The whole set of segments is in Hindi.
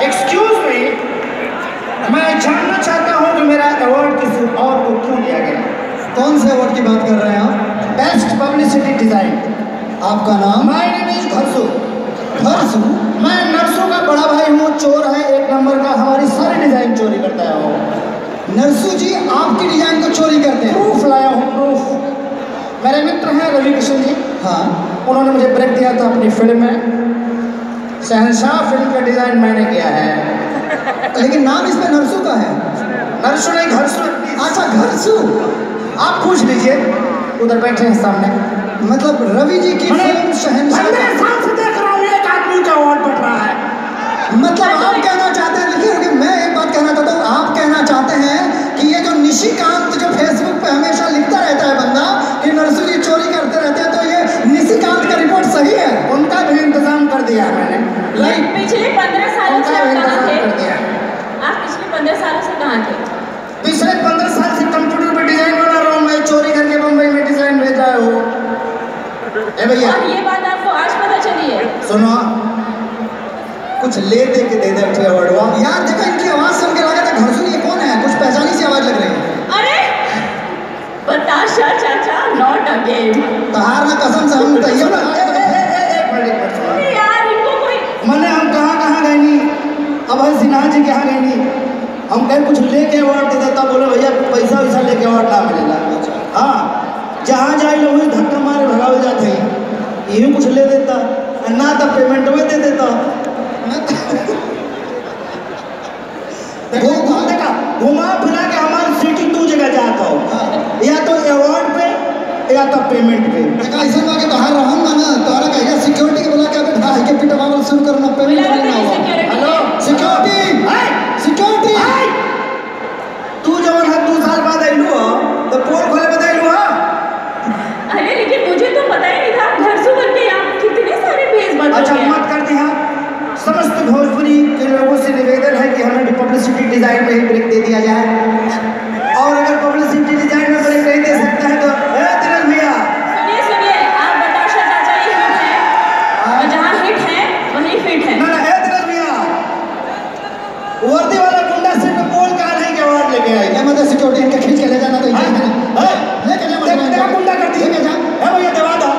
एक्सक्यूज मी, मैं जानना चाहता हूँ कि मेरा अवार्ड किसी और को क्यों दिया गया। कौन से अवार्ड की बात कर रहे हैं आप? Best publicity design. आपका नाम? My name is Gharsu. Gharsu? मैं नरसू का बड़ा भाई हूँ, चोर है एक नंबर का, हमारी सारी डिजाइन चोरी करता है वो। नरसू जी आपकी डिजाइन को चोरी करते हैं? प्रूफ लाया हूँ, प्रूफ। मेरे मित्र हैं रवि किशन जी। हाँ, उन्होंने मुझे ब्रेक दिया था अपनी फिल्म में। शहंशाह फिल्म का डिजाइन मैंने किया है। लेकिन नाम इसमें नरसू का है। नरसू नहीं, घरसू। अच्छा, घरसू। आप पूछ लीजिए, उधर बैठे हैं सामने। मतलब रवि जी की फिल्म शहंशाह। 15 साल से देख रहा हूँ एक आदमी का अवार्ड बढ़ रहा है। मतलब आप कहना चाहते हैं, देखिए मैं एक बात कहना चाहता हूँ, आप कहना चाहते हैं कि ये जो निशिकांत जो फेसबुक पे हमेशा लिखता रहता है बंदा कि नरसू जी चोरी करते रहते हैं, तो ये निशिकांत का रिपोर्ट सही है? उनका भी इंतजाम कर दिया मैंने। पिछले 15 सालों से आप कहाँ थे? आप पिछले 15 सालों से कहाँ थे? पिछले 15 साल से कंप्यूटर पे डिजाइन बना रहा हूँ मैं, चोरी करके बम्बई में डिजाइन भेजा है वो। ए भैया, और ये बात आपको आज पता चली है? सुनो, कुछ ले दे के दे दे अवार्डवा। यार देखो, इनकी आवाज सुन के लगा था घरसू ये कौन है, कुछ पहचानी सी आवाज लग रही है। अरे बताशा चाचा, नॉट अगेन। तहार ना कसम से हम तैयार यार इनको कोई मैंने हम कहाँ गए नहीं, अब हम सिन्हा जी के यहाँ गए नहीं, हम कहीं कुछ लेके अवार्ड दे देता, बोले भैया पैसा वैसा लेके अवार्ड ना मिलेगा। हाँ, जहाँ जाए लोग धक्का मारे भगावे जाते हैं, यही कुछ ले देता ना तो पेमेंट में दे देता। देखा घुमा फिरा के हमारी सिटी 2 जगह जाता हो, या तो अवार्ड पे या तो पेमेंट पे। ऐसा हुआ कि तोहार रहन माना तोहरा कहिया सिक्योरिटी के बोला के अबे ढाई के पिटवावल शुरू करना, पेमेंट करना हुआ। Hello security, security. तू जवन है 2 साल बाद आइलू हो तो पोल खोले बताइलू हो। अरे लेकिन मुझे तो पता ही नहीं था घरसू बन के यहाँ कितने सारे भेज बदल गए। अच्छा मत कर दिया। समस्त भोजपुरी के लोगों से निवेदन है कि हमें भी पब्लिसिटी डिजाइन में ही ब्रेक दे दिया जाए, और अगर पब्लिसिटी डिजाइन में ब्रेक नहीं दे सकते हैं तो दिनेश भैया सुनिए, आप बताशा चाचा ही हिट है, और जहाँ हिट है वहीं फिट है। ना दिनेश भैया, वर्दी वाला गुंडा सिर्फ बोल का नहीं के अवार्ड लेके आए। मतलब सिक्योरिटी इनके खींच के ले जाना तो लेके तेरा गुंडा करती है भैया, दबा दो।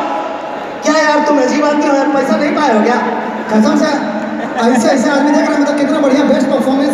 क्या यार तुम ऐसी बात नहीं, पैसा नहीं पाए हो क्या? कसम से ऐसे आदमी देख रहे हैं, मतलब कितना बढ़िया बेस्ट परफॉर्मेंस